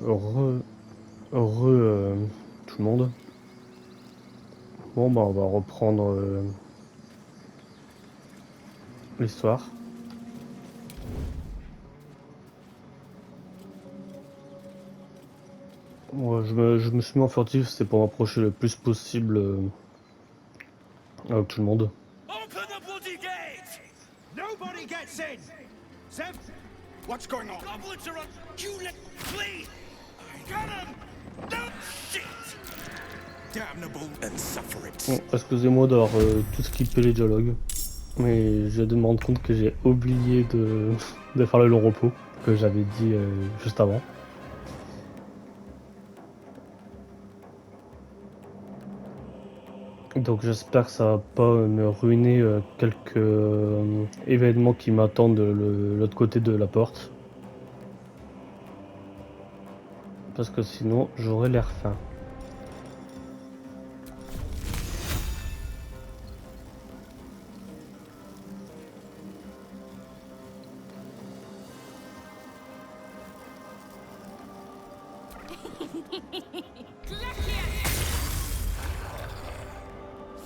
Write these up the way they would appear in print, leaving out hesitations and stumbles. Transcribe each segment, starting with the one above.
Heureux, heureux tout le monde. Bon, bah, on va reprendre l'histoire. Moi, je me suis mis en furtif, c'est pour m'approcher le plus possible avec tout le monde. Open the bloody gate! Nobody gets in! Sev, what's going on? Goblins are on. You let flee! Get him! No shit! Damnable and suffer it. Bon, excusez-moi d'avoir tout skippé les dialogues, mais je viens de me rendre compte que j'ai oublié de faire le long repos que j'avais dit juste avant. Donc j'espère que ça va pas me ruiner quelques événements qui m'attendent de l'autre côté de la porte. Parce que sinon j'aurais l'air faim.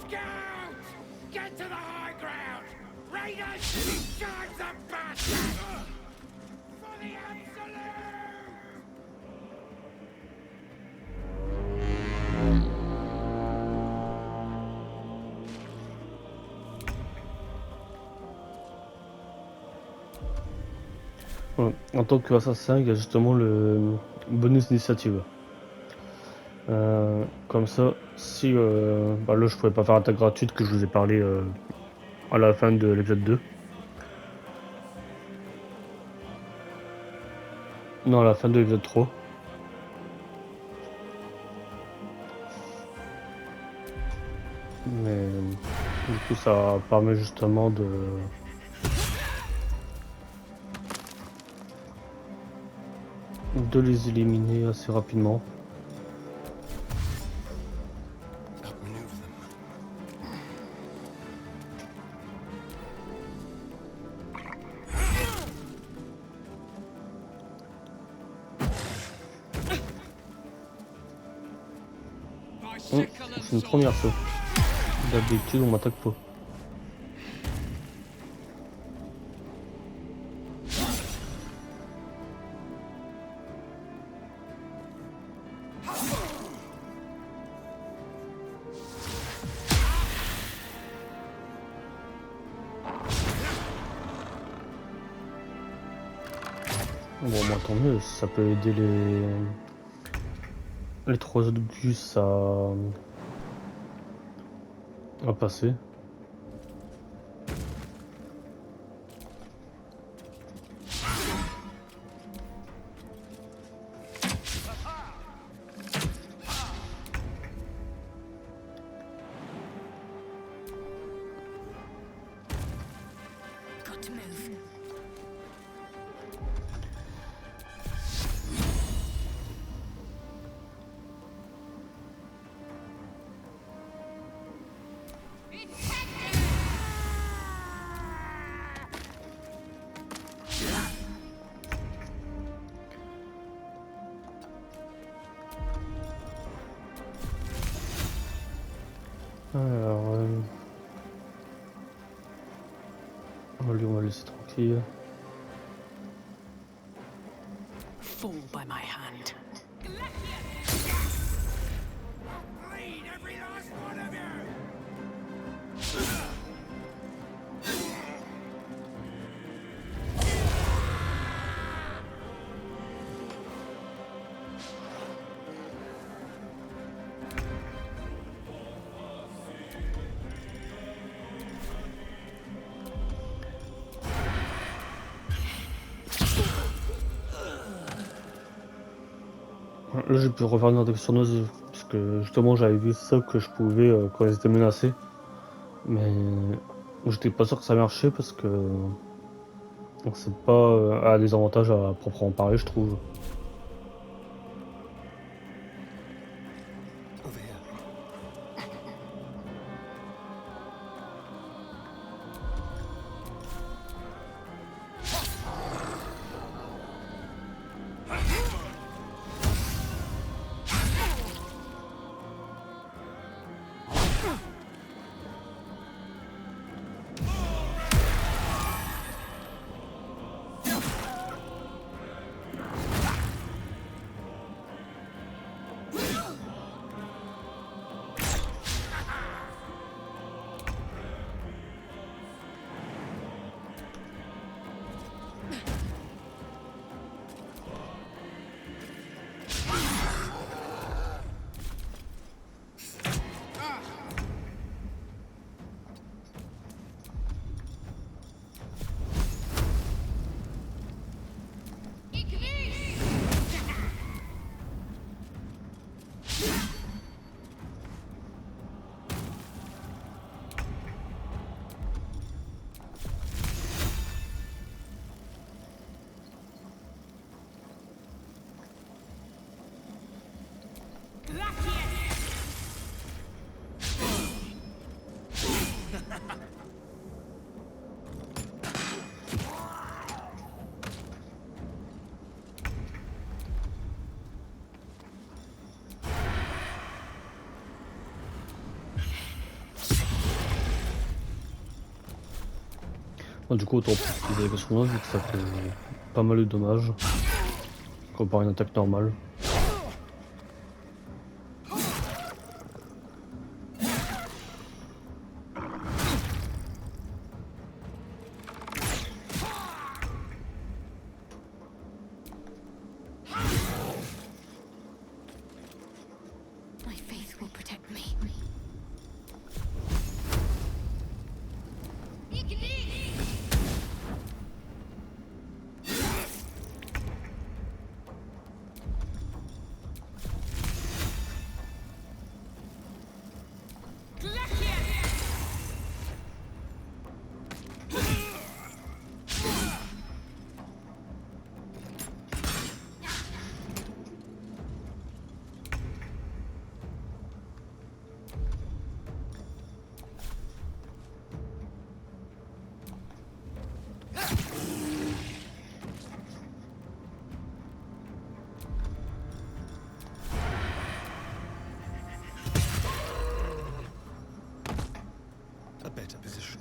Scouts! Get to the high ground! Raiders! Charge the bastard! For the absolute! Ouais. En tant qu'assassin, il y a justement le bonus initiative. Comme ça, si bah là je pouvais pas faire attaque gratuite que je vous ai parlé à la fin de l'épisode 2. Non, à la fin de l'épisode 3. Mais du coup ça permet justement de les éliminer assez rapidement. Outmaneuver them. C'est une première fois. D'habitude on m'attaque pas. Bon, moi tant mieux, ça peut aider les trois autres gus à passer. Got to move. Alors, lui on va le laisser tranquille. Fall by my hand. Bleed every last one of you! Là j'ai pu refaire une attaque sournoise parce que justement j'avais vu ça que je pouvais quand ils étaient menacés. Mais j'étais pas sûr que ça marchait parce que c'est pas à des avantages à proprement parler je trouve. Over here. Du coup, autant utiliser avec son vu que ça fait pas mal de dommages comparé à une attaque normale. My faith will protect me. A better position.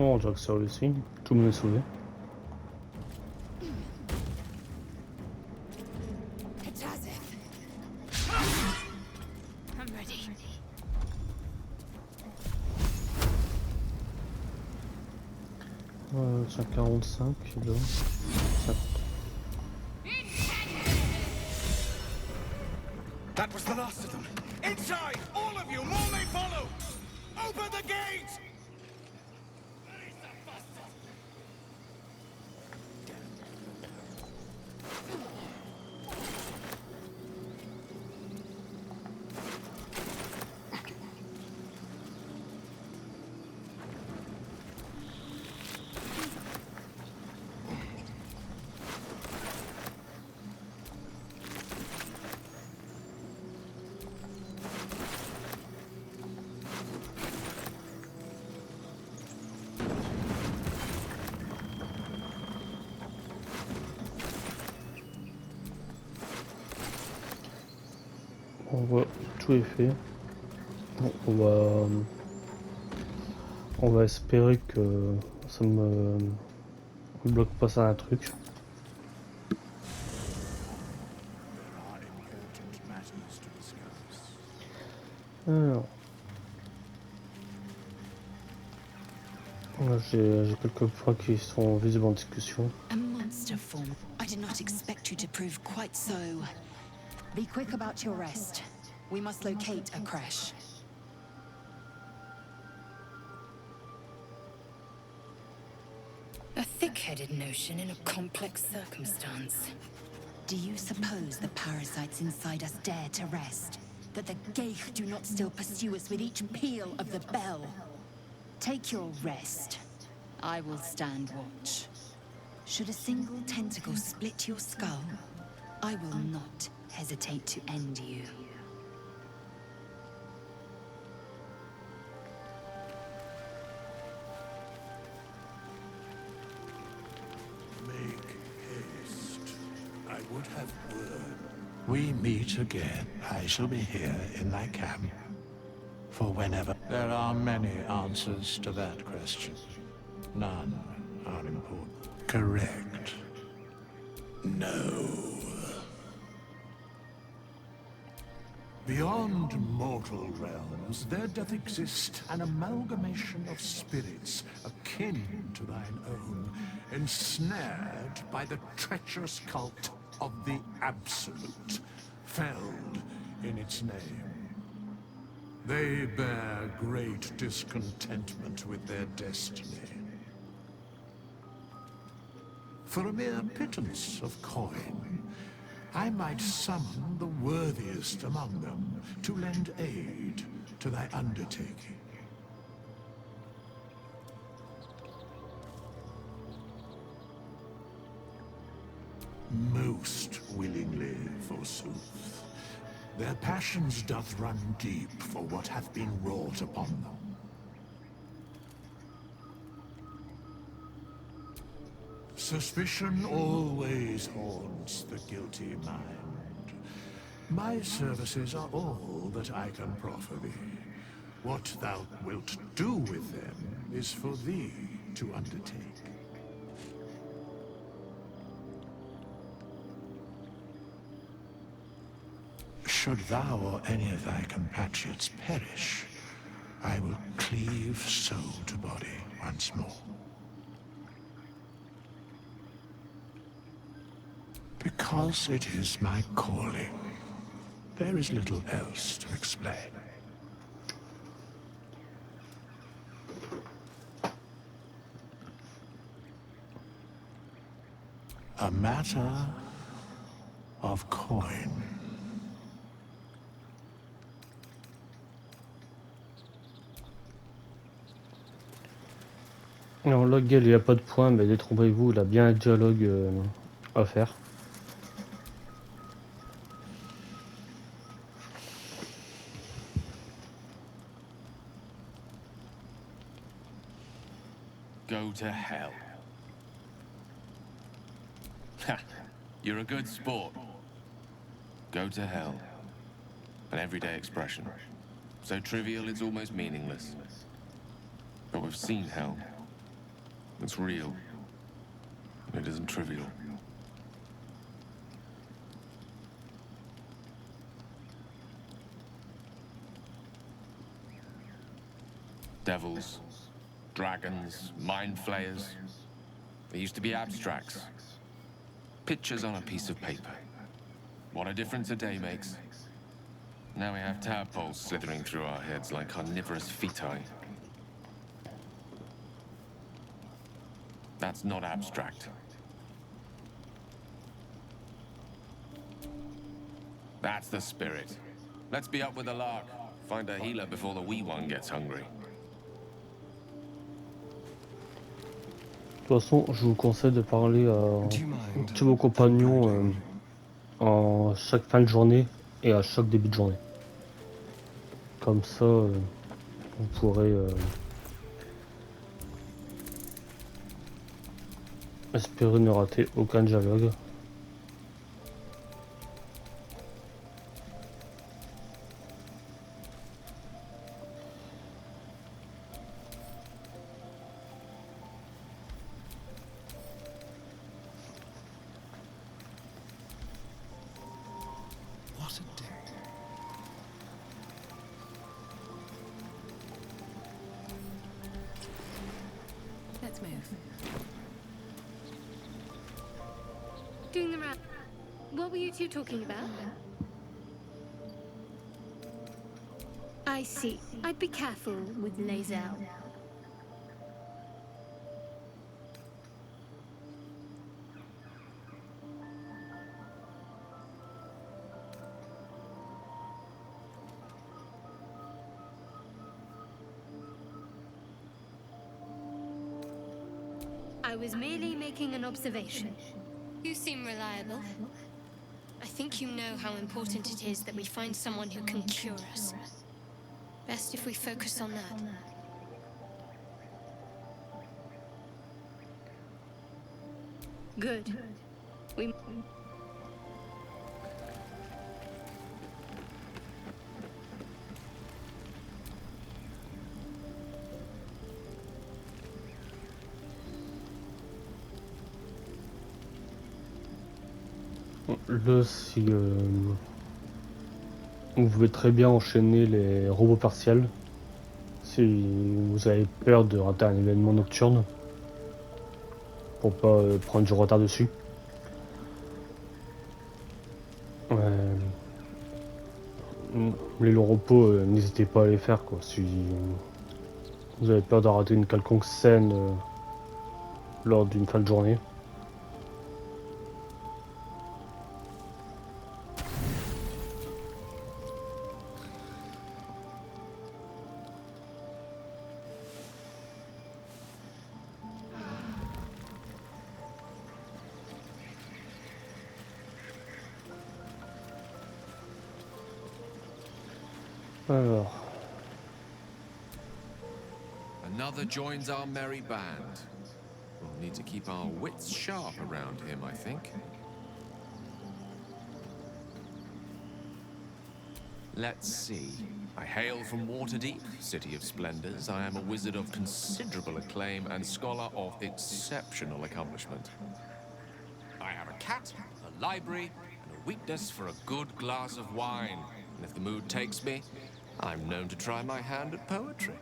Oh, on dirait que c'est réussi. Tout le monde est sauvé. I'm ready. Tiens, 45 là. 50. That was the last of them. Inside! All of you! More may follow! Open the gates! On voit tout est fait. Bon, on va espérer que ça me bloque pas ça un truc. Alors, j'ai quelques points qui sont visibles en discussion. A monster form. I did not expect you to prove quite so. Be quick about your rest. We must locate a crash. A thick-headed notion in a complex circumstance. Do you suppose the parasites inside us dare to rest? That the Geich do not still pursue us with each peal of the bell? Take your rest. I will stand watch. Should a single tentacle split your skull, I will not hesitate to end you. Make haste. I would have word. We meet again. I shall be here in thy camp. For whenever... There are many answers to that question. None are important. Correct. No. Beyond mortal realms, there doth exist an amalgamation of spirits akin to thine own, ensnared by the treacherous cult of the Absolute, felled in its name. They bear great discontentment with their destiny. For a mere pittance of coin, I might summon the worthiest among them to lend aid to thy undertaking. Most willingly, forsooth. Their passions doth run deep for what hath been wrought upon them. Suspicion always haunts the guilty mind. My services are all that I can proffer thee. What thou wilt do with them is for thee to undertake. Should thou or any of thy compatriots perish, I will cleave soul to body once more. Because it is my calling, there is little else to explain. A matter of coin. Alors là, Gale, il n'y a pas de point, mais détrompez-vous, il a bien un dialogue à faire. Go to hell. Ha! You're a good sport. Go to hell. An everyday expression. So trivial it's almost meaningless. But we've seen hell. It's real. And it isn't trivial. Devils, dragons, mind flayers. They used to be abstracts. Pictures on a piece of paper. What a difference a day makes. Now we have tadpoles slithering through our heads like carnivorous feti. That's not abstract. That's the spirit. Let's be up with the lark. Find a healer before the wee one gets hungry. De toute façon, je vous conseille de parler à tous vos compagnons en chaque fin de journée et à chaque début de journée. Comme ça, vous pourrez espérer ne rater aucun dialogue. What a day. Let's move. Doing the round. What were you two talking about? I see. I'd be careful with Lae'zel. I was merely making an observation. You seem reliable. I think you know how important it is that we find someone who can cure us. Best if we focus on that. Good. We... Là, si vous pouvez très bien enchaîner les robots partiels si vous avez peur de rater un événement nocturne pour pas prendre du retard dessus. Les longs repos, n'hésitez pas à les faire quoi. Si vous avez peur de rater une quelconque scène lors d'une fin de journée. Alors, Another joins our merry band. Need to keep our wits sharp around him, I think. Let's see. I hail from Waterdeep, City of Splendors. I am a wizard of considerable acclaim and scholar of exceptional accomplishment. I have a cat, a library, and a weakness for a good glass of wine. And if the mood takes me, I'm known to try my hand at poetry.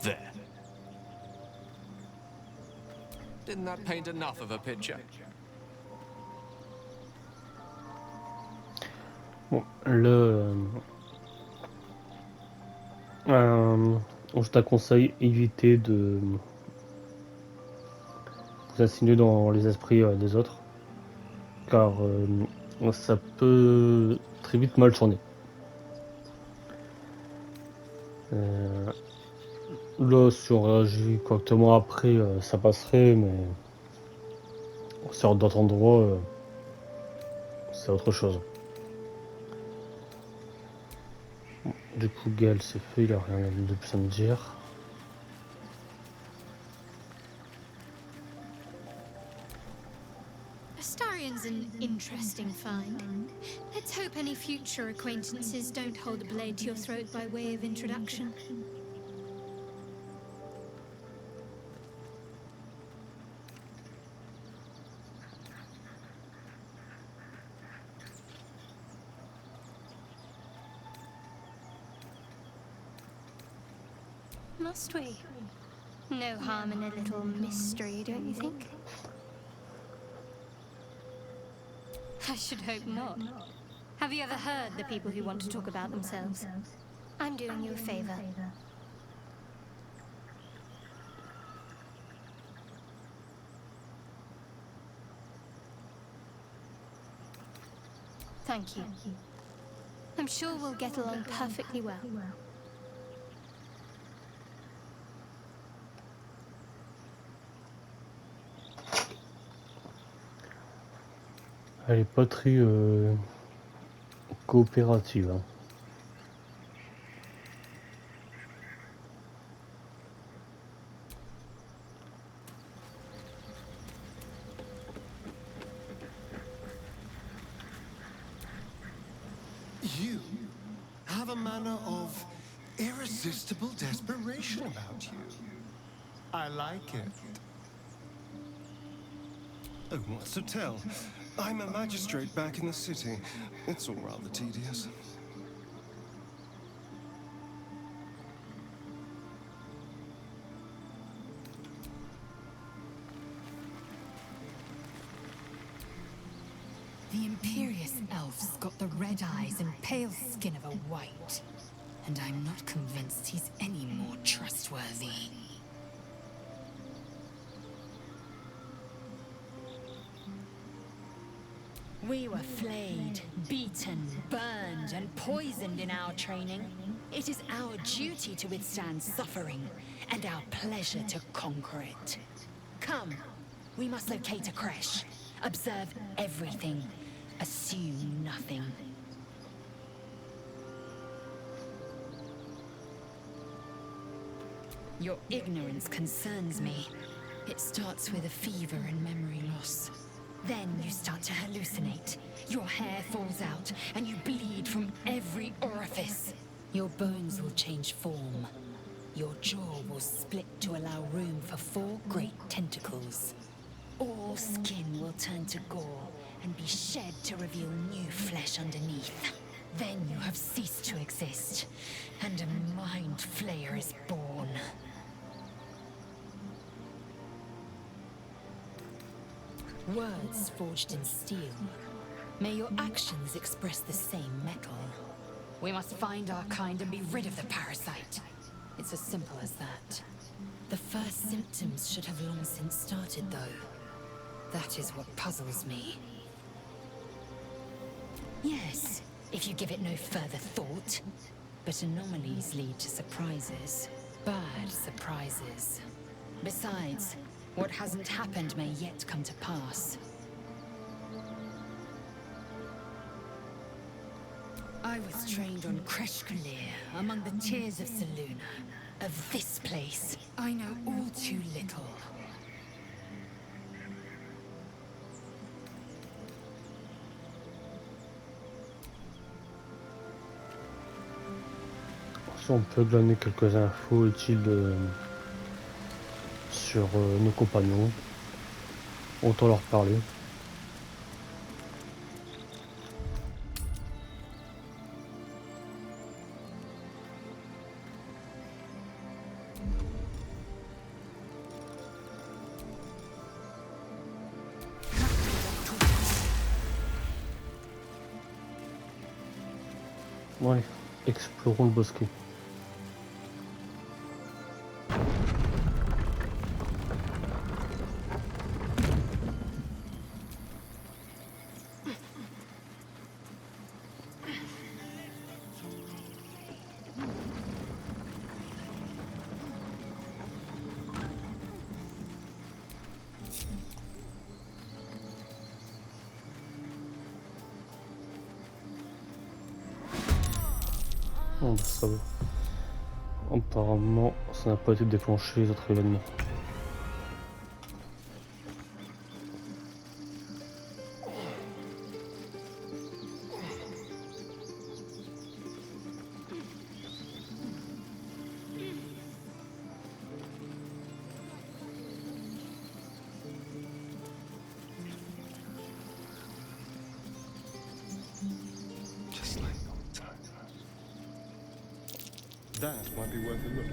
There. Didn't that paint enough of a picture? Bon, je t'aconseille éviter de vous insinuer dans les esprits des autres, car ça peut très vite mal tourner. Là, si on réagit correctement après, ça passerait, mais sur d'autres endroits, c'est autre chose. Bon, du coup, Gaël, c'est fait, il a rien de plus à me dire. Astarian's an interesting find. Let's hope any future acquaintances don't hold a blade to your throat by way of introduction. Must we? No harm in a little mystery, don't you think? I should hope not. Have you ever heard the people who want to talk about themselves? I'm doing you a favor. Thank you. I'm sure we'll get along perfectly well. Elle est pas très coopérative. Hein. You have a manner of irresistible desperation about you. I like it. Oh, what's to tell? I'm a magistrate back in the city. It's all rather tedious. The imperious elf's got the red eyes and pale skin of a white. And I'm not convinced he's any more trustworthy. We were flayed, beaten, burned, and poisoned in our training. It is our duty to withstand suffering, and our pleasure to conquer it. Come, we must locate a creche. Observe everything. Assume nothing. Your ignorance concerns me. It starts with a fever and memory loss. Then you start to hallucinate. Your hair falls out, and you bleed from every orifice. Your bones will change form. Your jaw will split to allow room for 4 great tentacles. All skin will turn to gore and be shed to reveal new flesh underneath. Then you have ceased to exist, and a mind flayer is born. Words forged in steel. May your actions express the same metal. We must find our kind and be rid of the parasite. It's as simple as that. The first symptoms should have long since started, though. That is what puzzles me. Yes, if you give it no further thought. But anomalies lead to surprises. Bad surprises. Besides, what hasn't happened may yet come to pass. I was trained on Kreshkalir, among the tears of Selûne. Of this place, I know all too little. Si on peut glaner quelques infos utiles sur nos compagnons, autant leur parler. Ouais, explorons le bosquet. Oh, bah, ça va. Apparemment, ça n'a pas été déclenché les autres événements. Just like old times. That might be worth a look.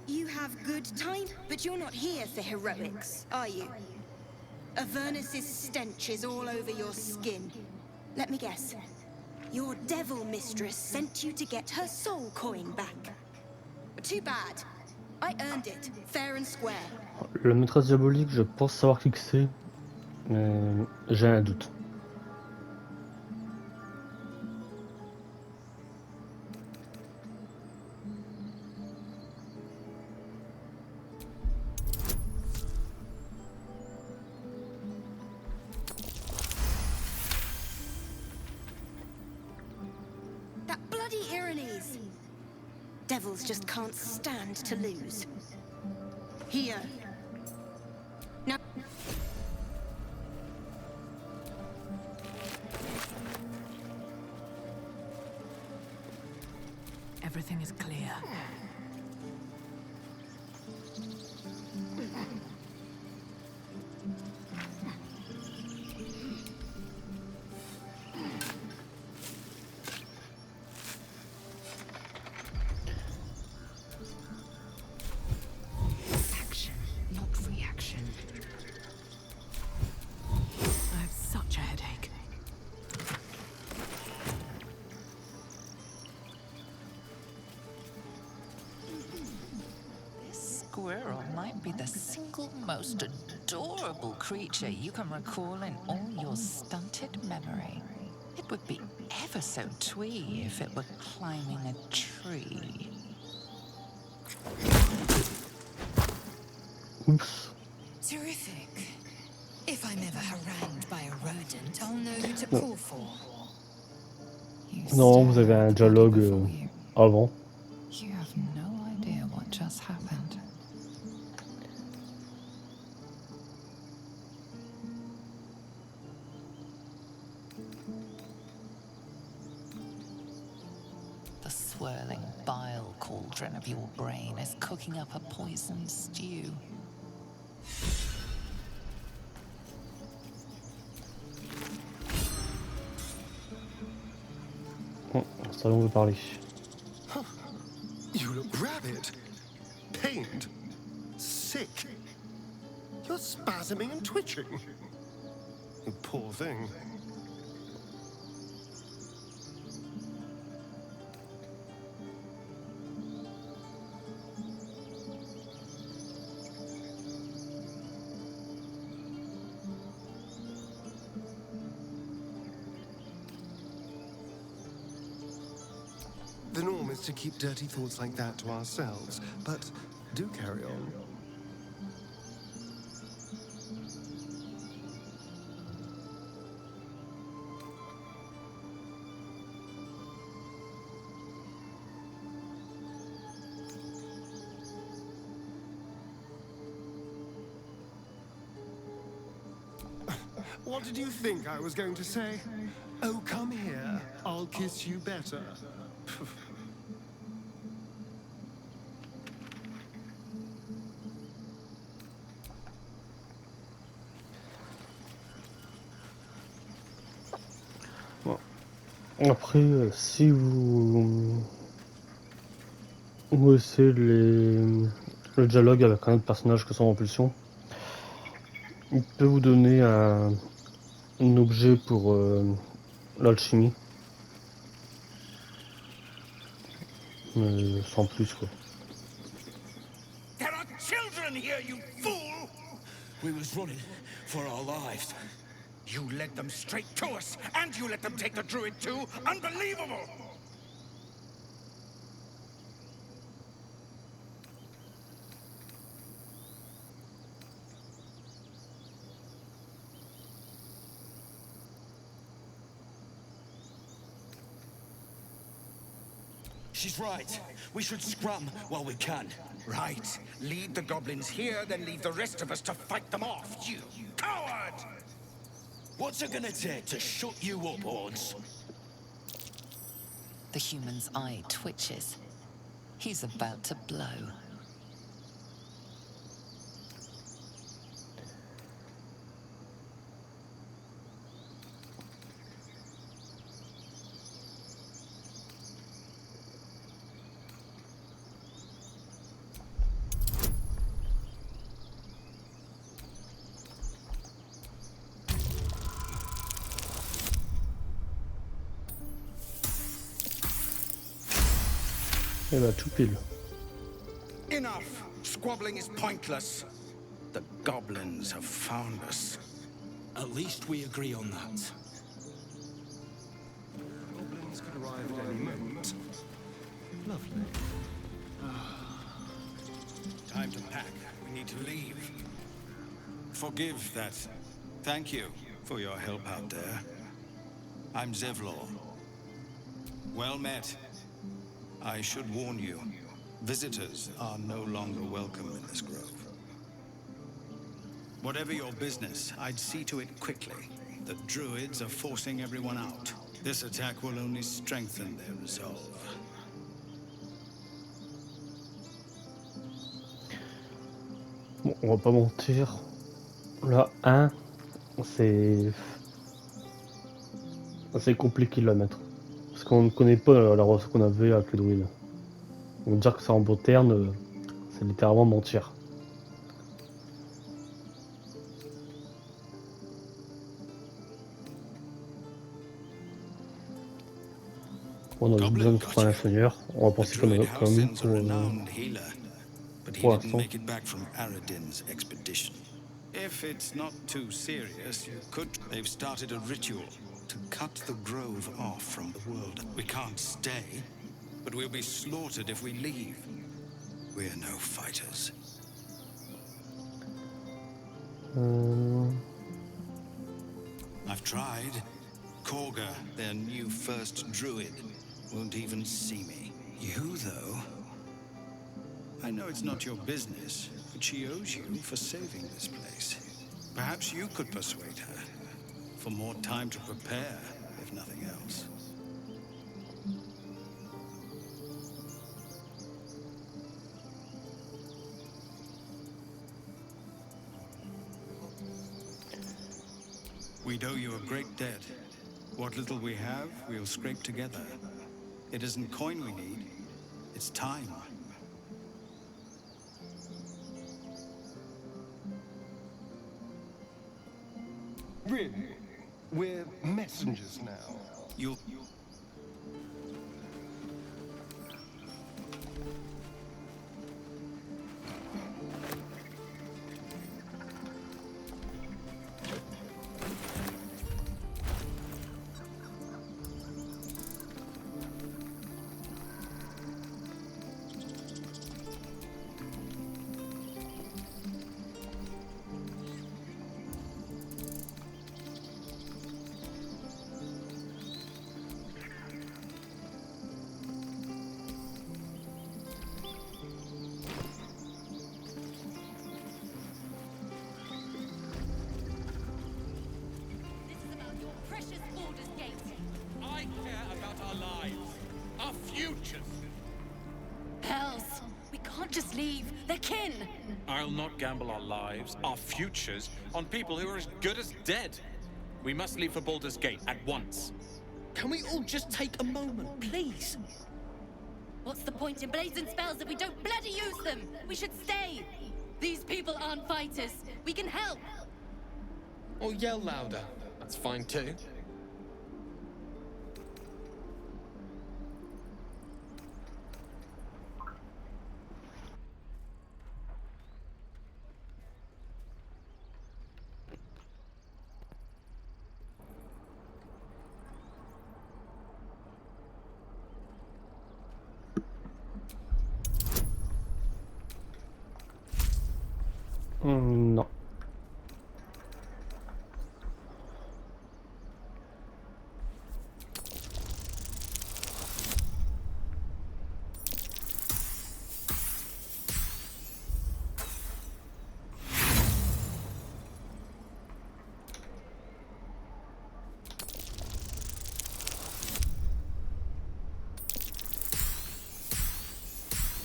You have good time, but you're not here for heroics, are you? Avernus's stench is all over your skin. Let me guess. Your devil mistress sent you to get her soul coin back. Too bad. I earned it, fair and square. La maîtresse diabolique, je pense savoir qui que c'est, mais j'ai un doute. That bloody Irenes! Devils just can't stand to lose. Here. Now. Everything is clear. Action, not reaction. I have such a headache. Squirrel might be the single most adorable creature you can recall in all your stunted memory. It would be ever so twee if it were climbing a tree. Oups. Terrific. If I'm ever harangued by a rodent, I'll know who to Non. call for. Non, vous avez un dialogue avant. You have no idea what just happened. The swirling bile cauldron of your brain is cooking up a poisoned stew. Oh, ça on veut parler. You look rabid, pained, sick. You're spasming and twitching. You poor thing. promise to keep dirty thoughts like that to ourselves, but do carry on. What did you think I was going to say? Oh, come here. I'll kiss you better. Bon. Après, si vous laissez le dialogue avec un autre personnage que son impulsion, il peut vous donner un objet pour l'alchimie. Mais sans plus, quoi. There are children here, you fool! We was running for our lives. You led them straight to us, and you let them take the druid too? Unbelievable! She's right. We should scrum while we can. Right. Lead the goblins here, then leave the rest of us to fight them off, you coward! What's it gonna take to shut you up, Horns? The human's eye twitches. He's about to blow. Et bah tout pile. Enough! Squabbling is pointless. The goblins have found us. At least we agree on that. Goblins could arrive at any moment. Lovely. Time to pack. We need to leave. Forgive that. Thank you for your help out there. I'm Zevlor. Well met. I should warn you, visitors are no longer welcome in this grove. Whatever your business, I'd see to it quickly. The druids are forcing everyone out. This attack will only strengthen their resolve. Bon, on va pas mentir. Là, 1, c'est compliqué de la mettre. Parce qu'on ne connaît pas la relation qu'on avait avec le druide. Donc dire que c'est en beau terme, c'est littéralement mentir. On a besoin de trouver un ingénieur. On va penser comme nous pour l'instant. If it's not too serious, you could. They've started a ritual to cut the grove off from the world. We can't stay, but we'll be slaughtered if we leave. We're no fighters. I've tried. Korga, their new first druid, won't even see me. You, though? I know it's not your business, but she owes you for saving this place. Perhaps you could persuade her. For more time to prepare, if nothing else. We'd owe you a great debt. What little we have, we'll scrape together. It isn't coin we need, it's time. Really? We're messengers now. You'll... Baldur's Gate. I care about our lives, our futures. Hells, we can't just leave. They're kin. I'll not gamble our lives, our futures, on people who are as good as dead. We must leave for Baldur's Gate at once. Can we all just take a moment, please? What's the point in blazing spells if we don't bloody use them? We should stay. These people aren't fighters. We can help. Or yell louder. That's fine too. Non.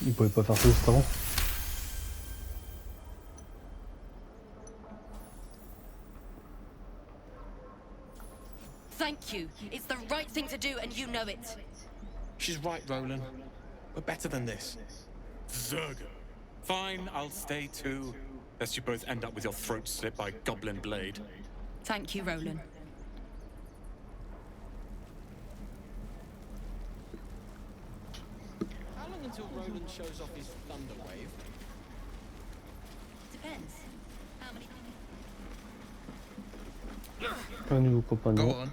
Il pouvait pas faire ça juste avant. Thank you. It's the right thing to do, and you know it. She's right, Roland. We're better than this. Zergo. Fine, I'll stay too. Lest you both end up with your throats slit by Goblin Blade. Thank you, Roland. How long until Roland shows off his thunder wave? Depends. How many... Un nouveau compagnon. Go on.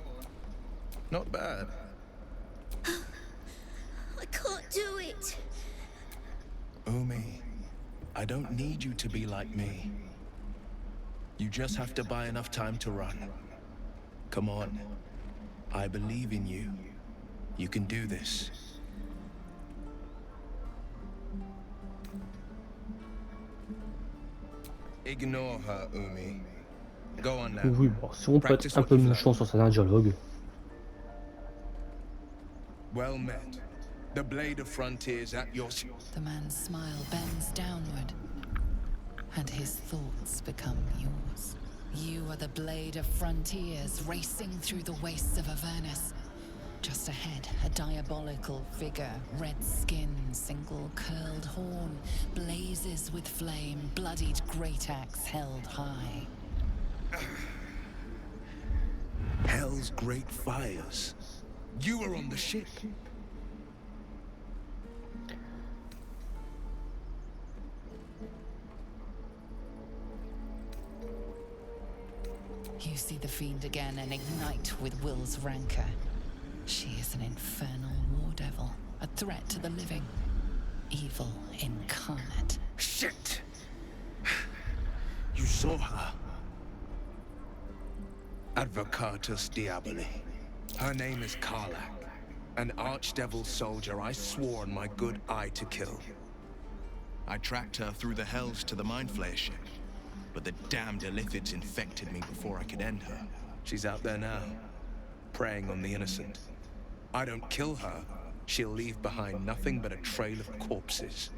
Not bad. I can't do it. Umi, I don't need you to be like me. You just have to buy enough time to run. Come on. I believe in you. You can do this. Ignore her, Umi. Go on now. Oui, bon, si on peut être un peu méchant sur certains dialogues. Well met. The blade of frontiers at your... The man's smile bends downward, and his thoughts become yours. You are the blade of frontiers racing through the wastes of Avernus. Just ahead, a diabolical figure, red skin, single curled horn, blazes with flame, bloodied great axe held high. Hell's great fires. You were on the ship. You see the fiend again and ignite with Will's rancor. She is an infernal war devil, a threat to the living. Evil incarnate. Shit! You saw her. Advocatus Diaboli. Her name is Karlak, an archdevil soldier I swore on my good eye to kill. I tracked her through the hells to the Mind Flayer ship, but the damned Illithids infected me before I could end her. She's out there now, preying on the innocent. I don't kill her, she'll leave behind nothing but a trail of corpses.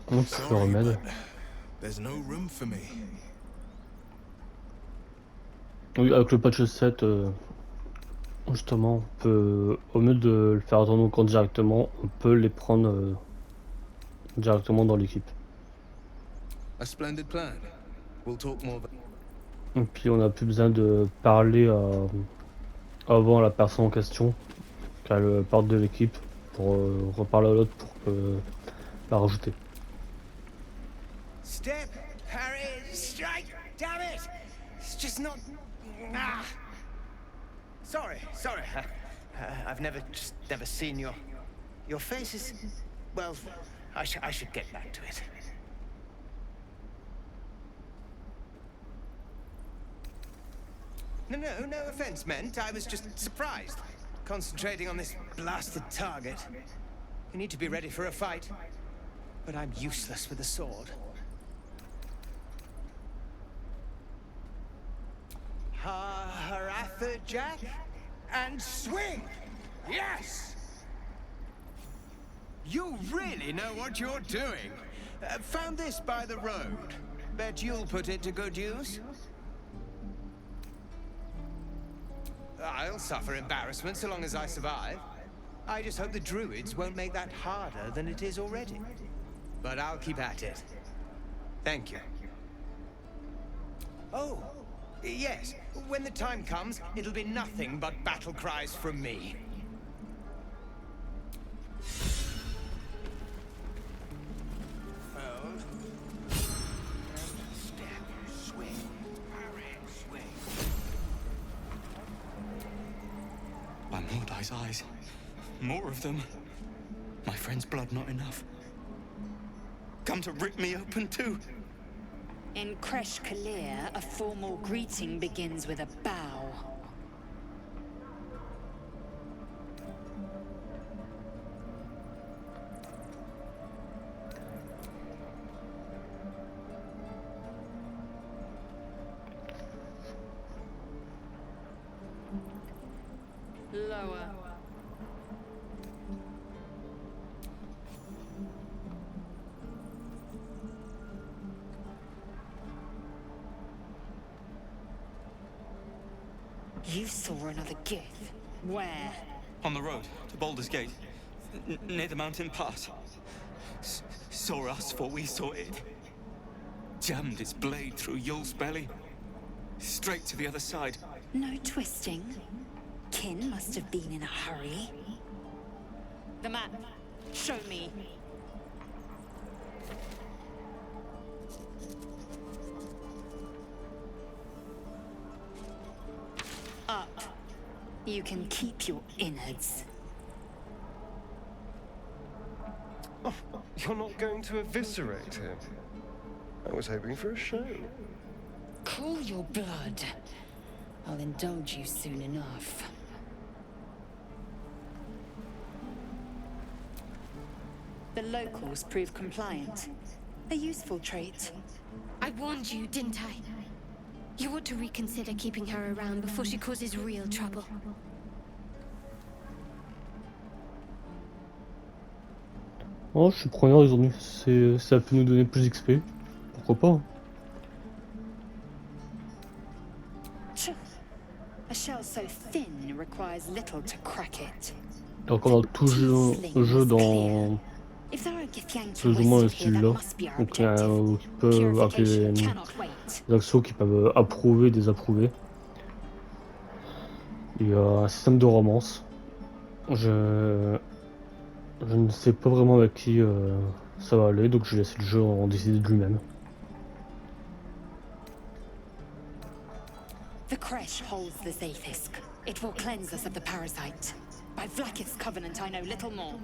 Donc, le remède. There's no room for me. Oui, avec le patch 7, justement, on peut, au mieux de le faire attendre au camp directement, on peut les prendre directement dans l'équipe. A splendid plan. We'll talk more. Et puis on n'a plus besoin de parler avant la personne en question, qu'elle parte de l'équipe, pour reparler à l'autre pour la rajouter. Step, parry, strike, damn it! It's just not... Ah! Sorry. I've never seen your face is... Well, I should get back to it. No offense meant. I was just surprised. Concentrating on this blasted target. You need to be ready for a fight. But I'm useless with a sword. Haratha Jack? And swing! Yes! You really know what you're doing. Found this by the road. Bet you'll put it to good use. I'll suffer embarrassment so long as I survive. I just hope the druids won't make that harder than it is already. But I'll keep at it. Thank you. Oh, yes. When the time comes, it'll be nothing but battle cries from me. Hold. Step. Swing. Parry. Swing. By Mordai's eyes. More of them. My friend's blood not enough. Come to rip me open too. In Kresh Kalir, a formal greeting begins with a bow. Lower. You saw another Gith. Where? On the road to Baldur's Gate. Near the mountain pass. Saw us for we saw it. Jammed its blade through Yul's belly. Straight to the other side. No twisting. Kin must have been in a hurry. The map. Show me. Up. You can keep your innards. Oh, you're not going to eviscerate him? I was hoping for a show. Cool your blood. I'll indulge you soon enough. The locals prove compliant. A useful trait. I warned you, didn't I? You ought to reconsider keeping her around before she causes real trouble. Oh, je suis preneur, ils ont dit ça peut nous donner plus d'XP. Pourquoi pas? A shell so thin requires little to crack it. Donc on a tout jeu dans plus ou moins le style là. Donc qui peut avec les actions qui peuvent approuver, désapprouver. Il y a un système de romance. Je ne sais pas vraiment avec qui ça va aller, donc je laisse le jeu en décider de lui-même. The Kresh holds the Zaithisk. It will cleanse us of the parasite. By Vlaakith's covenant, I know little more.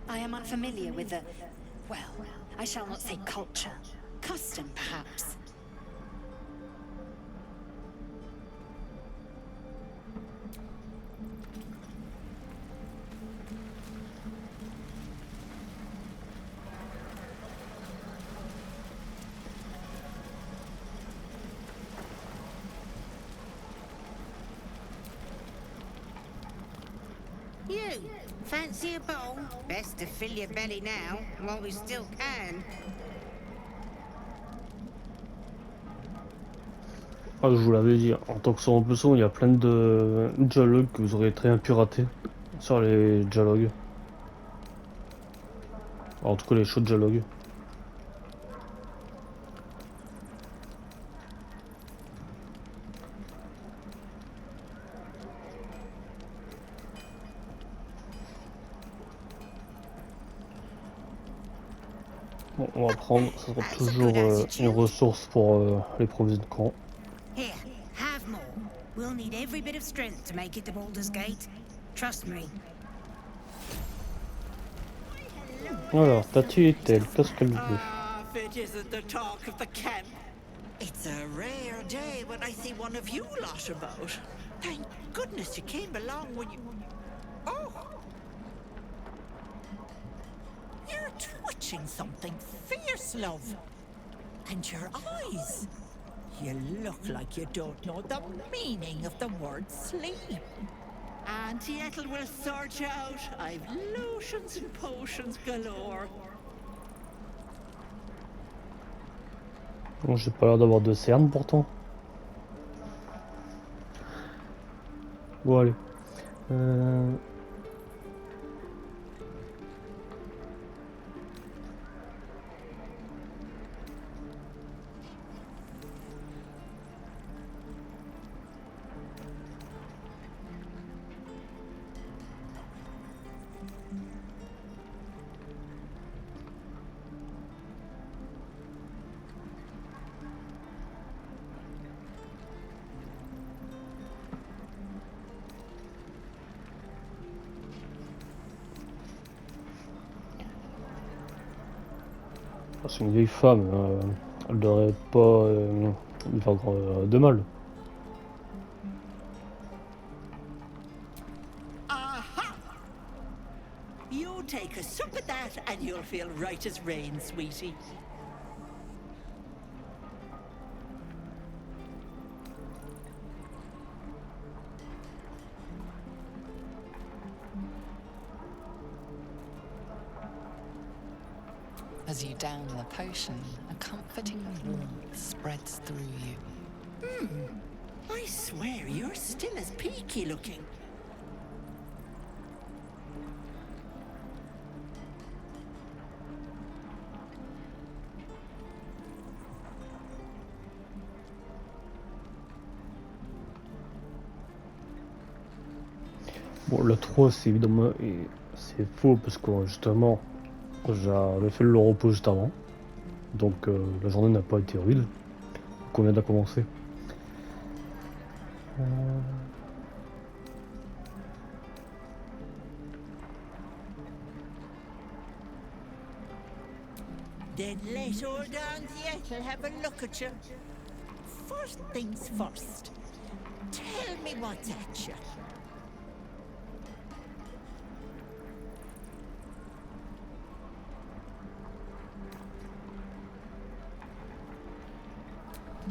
I am unfamiliar with the, well, I shall not say culture. Custom, perhaps. You, fancy a bowl? Best to fill your belly now, while we still can. Ah, je vous l'avais dit, en tant que son il y a plein de dialogues que vous aurez très bien pu rater sur les dialogues. En tout cas les shows de dialogue. Bon, on va prendre, ça sera toujours une ressource pour les provisions de camp. Here, have more. We'll need every bit of strength to make it to Baldur's Gate. Trust me. Alors, Tati est-elle? Qu'est-ce qu'elle veut? Ah, if it isn't the talk of the camp. It's a rare day when I see one of you lot about. Thank goodness you came along when you... Oh! You're twitching something fierce, love. And your eyes. You look like you don't know the meaning of the word sleep. Auntie Ethel will sort you out. I've lotions and potions galore. Bon, j'ai pas l'air d'avoir de cernes pourtant. Bon, allez. C'est une vieille femme, elle devrait pas lui faire de mal. Aha! You take a sup at that and you'll feel right as rain, sweetie. As you down the potion, a comforting warmth spreads through you. I swear you're still as peaky looking. Bon, la 3 c'est évidemment c'est faux parce que justement j'avais fait le repos juste avant, donc la journée n'a pas été rude, qu'on vient de commencer. Then let old Auntie Ethel have a look at you. First things first. Tell me what's at you.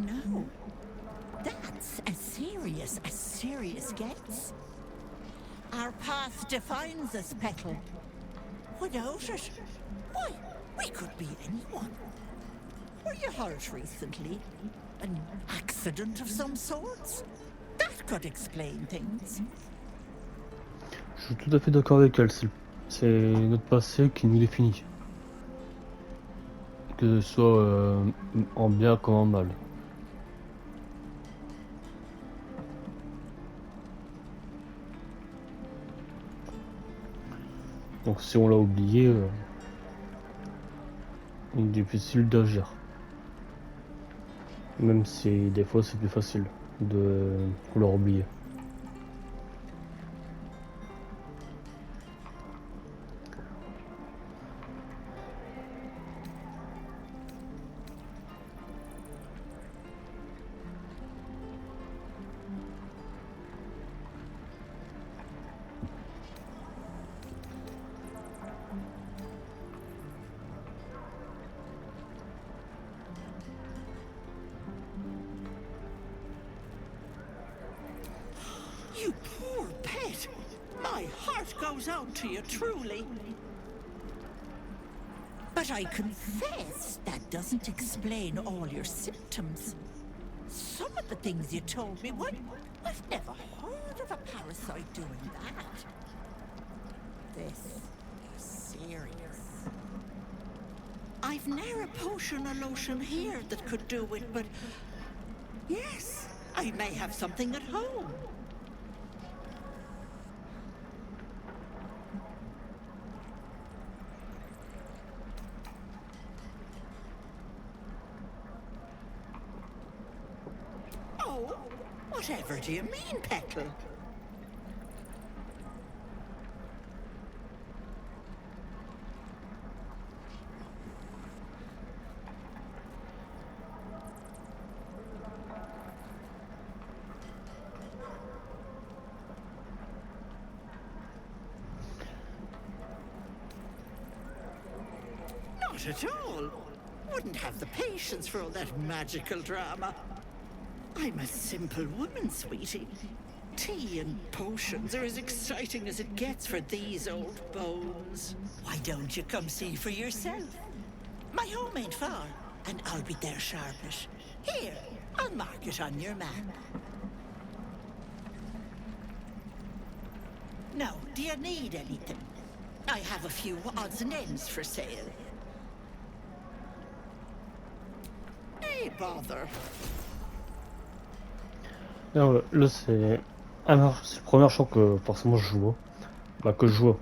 No. That's as serious gets. Our path defines us, Petal. Without it, why, we could be anyone. Were you hurt recently? An accident of some sorts? That could explain things. Je suis tout à fait d'accord avec elle, c'est notre passé qui nous définit. Que ce soit en bien comme en mal. Donc si on l'a oublié, il est difficile d'agir. Même si des fois c'est plus facile de vouloir oublier. You poor pet! My heart goes out to you, truly. But I confess that doesn't explain all your symptoms. Some of the things you told me, why, I've never heard of a parasite doing that. This is serious. I've ne'er a potion or lotion here that could do it, but yes, I may have something at home. Whatever do you mean, Petal? Not at all. Wouldn't have the patience for all that magical drama. I'm a simple woman, sweetie. Tea and potions are as exciting as it gets for these old bones. Why don't you come see for yourself? My home ain't far, and I'll be there sharpish. Here, I'll mark it on your map. Now, do you need anything? I have a few odds and ends for sale. Hey, bother. Non, là, c'est c'est le premier champ que forcément je joue. Bah, que je joue.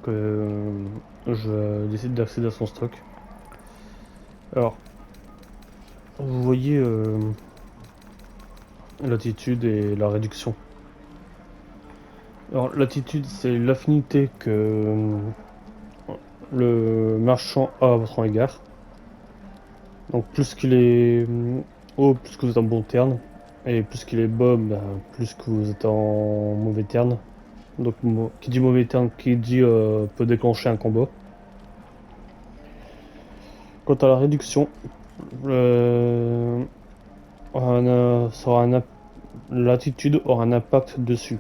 Que je décide d'accéder à son stock. Alors, vous voyez l'attitude et la réduction. Alors, l'attitude, c'est l'affinité que le marchand a à votre égard. Donc, plus qu'il est haut, plus que vous êtes en bon terme. Et plus qu'il est bas, ben, plus que vous êtes en mauvais terme. Donc, qui dit mauvais terme, qui dit peut déclencher un combat. Quant à la réduction, l'attitude aura un impact dessus.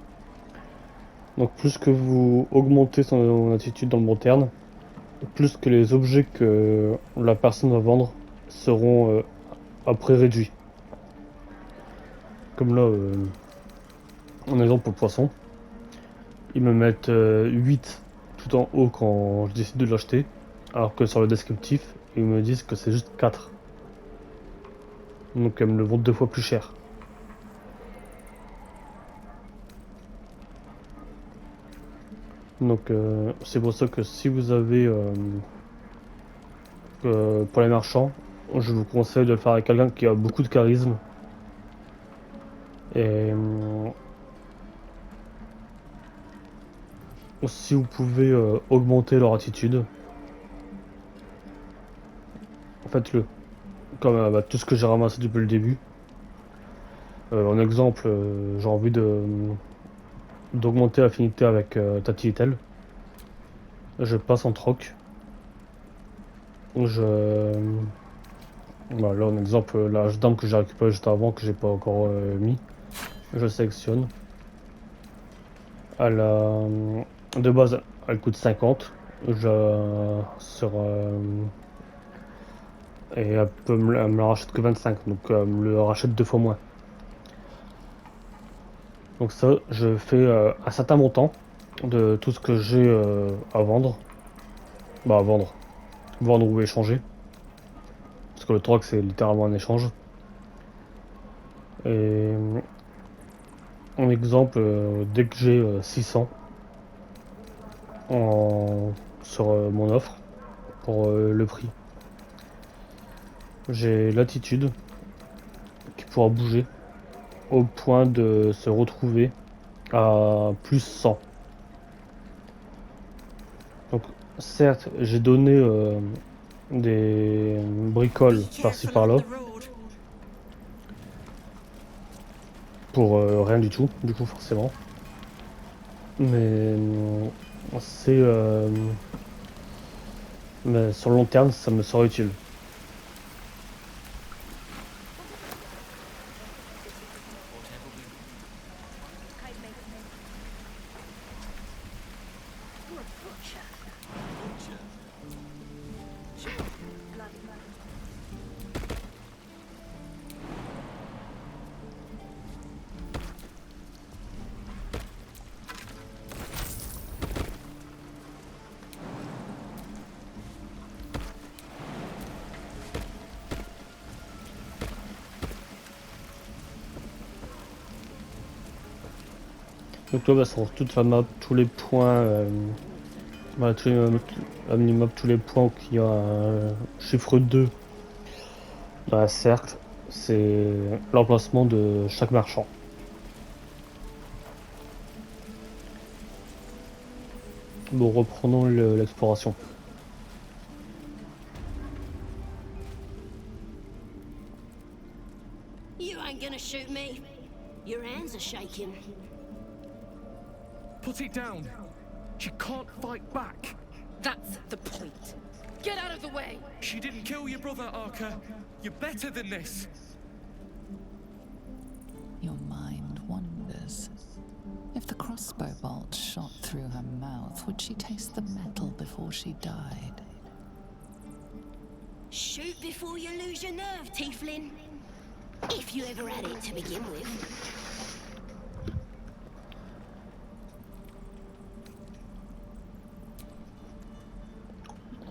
Donc plus que vous augmentez son attitude dans le bon terme, plus que les objets que la personne va vendre seront après réduits. Comme là, un exemple pour le poisson, ils me mettent 8 tout en haut quand je décide de l'acheter, alors que sur le descriptif, ils me disent que c'est juste 4. Donc elles me le vendent 2 fois plus cher. Donc c'est pour ça que si vous avez pour les marchands, je vous conseille de le faire avec quelqu'un qui a beaucoup de charisme. Et si vous pouvez augmenter leur attitude, faites-le. Comme tout ce que j'ai ramassé depuis le début. En exemple, j'ai envie d'augmenter l'affinité avec Tati et Tel. Je passe en troc. Bah, là, en exemple, la dame que j'ai récupérée juste avant, que j'ai pas encore mis. Je sélectionne. Elle de base, elle coûte 50. Et elle me la rachète que 25. Donc elle me le rachète 2 fois moins. Donc ça, je fais un certain montant de tout ce que j'ai à vendre. Bah, à vendre. Vendre ou échanger. Parce que le troc, c'est littéralement un échange. Et en exemple, dès que j'ai 600 sur mon offre, pour le prix, j'ai l'attitude qui pourra bouger au point de se retrouver à plus 100. Donc certes, j'ai donné des bricoles par-ci par-là pour rien du tout, du coup forcément. Mais mais sur le long terme, ça me sera utile. Donc là, sur toute la map, tous les points, tous la minimap, tous les points qui ont un chiffre 2 dans un cercle, c'est l'emplacement de chaque marchand. Bon, reprenons l'exploration. You ain't gonna shoot me. Your hands are shaking. Put it down. She can't fight back. That's the point. Get out of the way! She didn't kill your brother, Arca. You're better than this. Your mind wanders. If the crossbow bolt shot through her mouth, would she taste the metal before she died? Shoot before you lose your nerve, Tiefling. If you ever had it to begin with.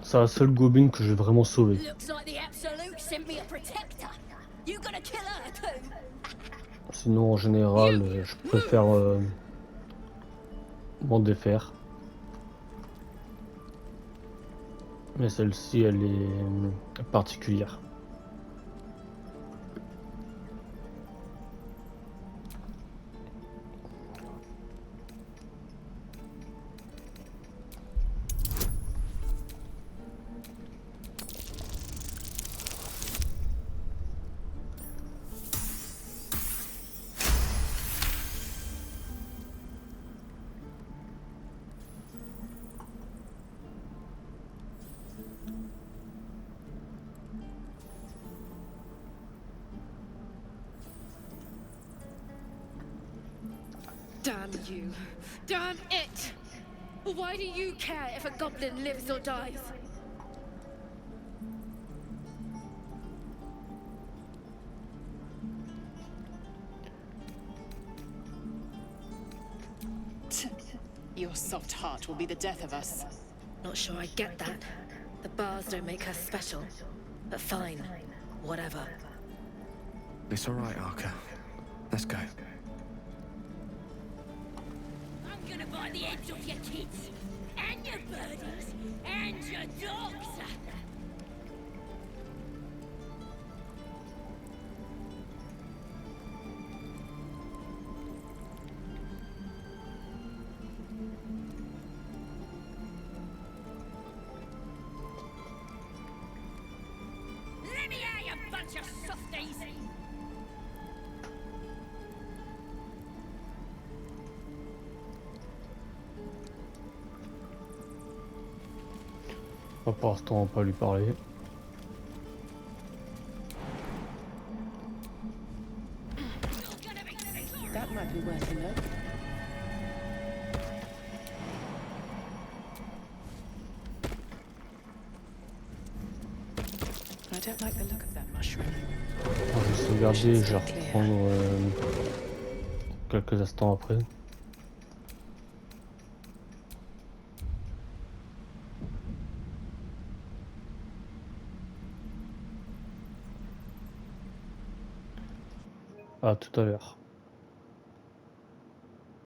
C'est la seule gobine que j'ai vraiment sauvée. Looks like the Absolute sent me a protector. You gonna kill her too? Sinon, en général, je préfère m'en défaire. Mais celle-ci, elle est particulière. Damn you. Damn it! Why do you care if a goblin lives or dies? Your soft heart will be the death of us. Not sure I get that. The bars don't make her special. But fine. Whatever. It's all right, Arca. Let's go. I'm gonna bite the heads off your kids, and your birdies, and your dogs. Let me out, you bunch of softies! Pour l'instant, on va pas lui parler. That might be worth a look. I don't like the look of that mushroom. Je vais sauvegarder et je vais reprendre quelques instants après. À tout à l'heure.